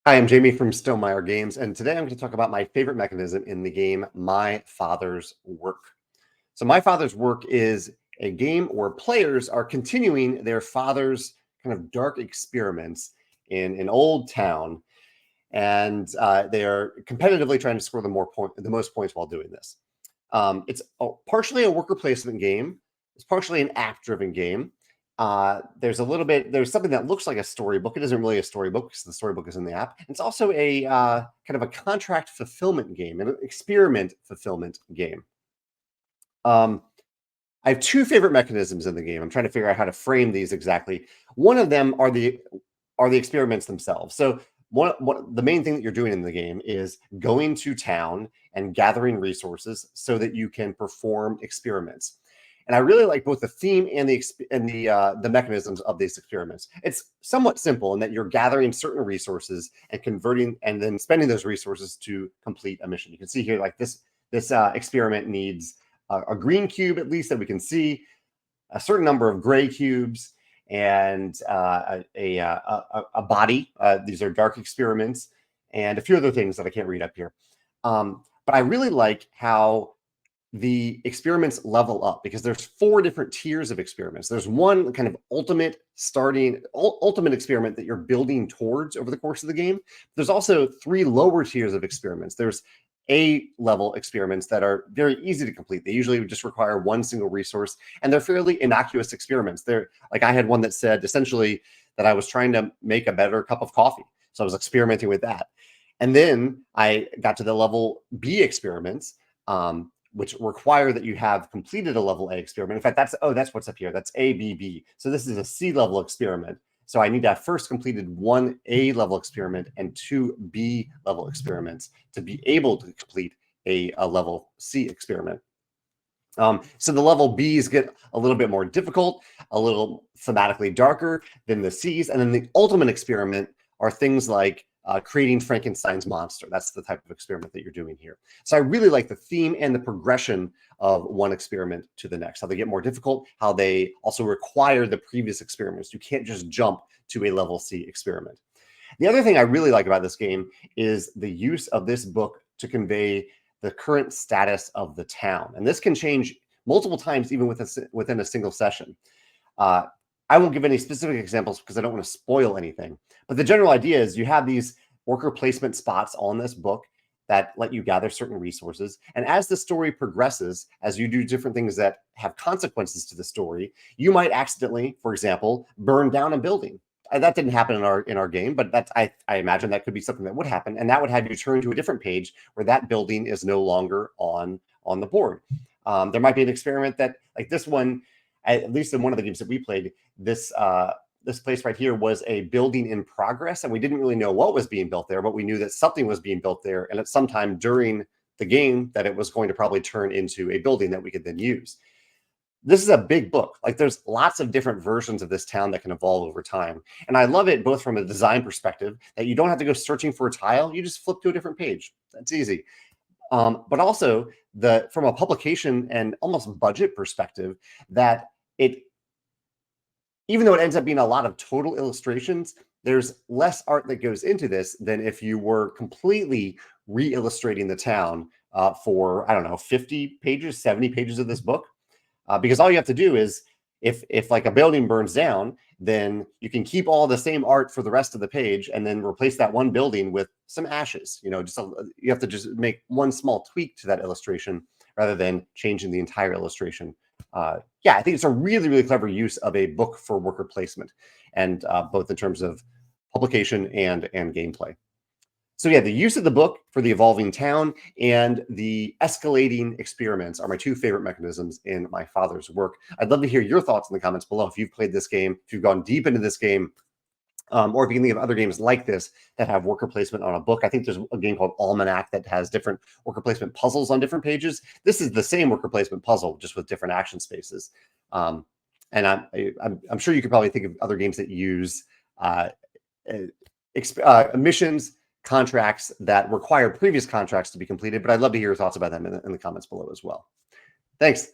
Hi, I'm Jamey from Stonemaier Games, and today I'm going to talk about my favorite mechanism in the game, My Father's Work. So, My Father's Work is a game where players are continuing their father's kind of dark experiments in an old town, and they are competitively trying to score the most points while doing this. Partially a worker placement game. It's partially an act-driven game. There's something that looks like a storybook. It isn't really a storybook because the storybook is in the app. It's also a kind of a contract fulfillment game, an experiment fulfillment game. Um, I have two favorite mechanisms in the game. I'm trying to figure out how to frame these exactly. One of them are the experiments themselves. So the main thing that you're doing in the game is going to town and gathering resources so that you can perform experiments. And I really like both the theme and the mechanisms of these experiments. It's somewhat simple in that you're gathering certain resources and converting and then spending those resources to complete a mission. You can see here, like this experiment needs a green cube at least that we can see, a certain number of gray cubes, and a body. These are dark experiments, and a few other things that I can't read up here. But I really like how the experiments level up because there's 4 different tiers of experiments. There's one kind of ultimate experiment that you're building towards over the course of the game. There's also 3 lower tiers of experiments. There's A-level experiments that are very easy to complete. They usually just require one single resource, and they're fairly innocuous experiments. They're like, I had one that said essentially that I was trying to make a better cup of coffee. So I was experimenting with that. And then I got to the level B experiments, which require that you have completed a level A experiment. In fact, that's what's up here. That's ABB. So this is a C level experiment. So I need to have first completed 1 A level experiment and 2 B level experiments to be able to complete a level C experiment. So the level Bs get a little bit more difficult, a little thematically darker than the Cs. And then the ultimate experiment are things like creating Frankenstein's monster. That's the type of experiment that you're doing here. So I really like the theme and the progression of one experiment to the next, how they get more difficult, how they also require the previous experiments. You can't just jump to a level C experiment. The other thing I really like about this game is the use of this book to convey the current status of the town. And this can change multiple times, even within a single session. I won't give any specific examples because I don't want to spoil anything. But the general idea is you have these worker placement spots on this book that let you gather certain resources. And as the story progresses, as you do different things that have consequences to the story, you might accidentally, for example, burn down a building. That didn't happen in our game, but I imagine that could be something that would happen, and that would have you turn to a different page where that building is no longer on the board. There might be an experiment that, like this one, at least in one of the games that we played, this place right here was a building in progress, and we didn't really know what was being built there, but we knew that something was being built there, and at some time during the game that it was going to probably turn into a building that we could then use. This is a big book. Like, there's lots of different versions of this town that can evolve over time. And I love it both from a design perspective, that you don't have to go searching for a tile. You just flip to a different page. That's easy. But also from a publication and almost budget perspective, that even though it ends up being a lot of total illustrations, there's less art that goes into this than if you were completely re-illustrating the town for, I don't know, 50 pages, 70 pages of this book. Because all you have to do is, if like a building burns down, then you can keep all the same art for the rest of the page and then replace that one building with some ashes. You have to just make one small tweak to that illustration rather than changing the entire illustration. Yeah, I think it's a really, really clever use of a book for worker placement, and both in terms of publication and gameplay. So yeah, the use of the book for the evolving town and the escalating experiments are my 2 favorite mechanisms in My Father's Work. I'd love to hear your thoughts in the comments below. If you've played this game, if you've gone deep into this game, or if you can think of other games like this that have worker placement on a book. I think there's a game called Almanac that has different worker placement puzzles on different pages. This is the same worker placement puzzle, just with different action spaces. And I'm sure you could probably think of other games that use missions, contracts that require previous contracts to be completed, but I'd love to hear your thoughts about them in the comments below as well. Thanks.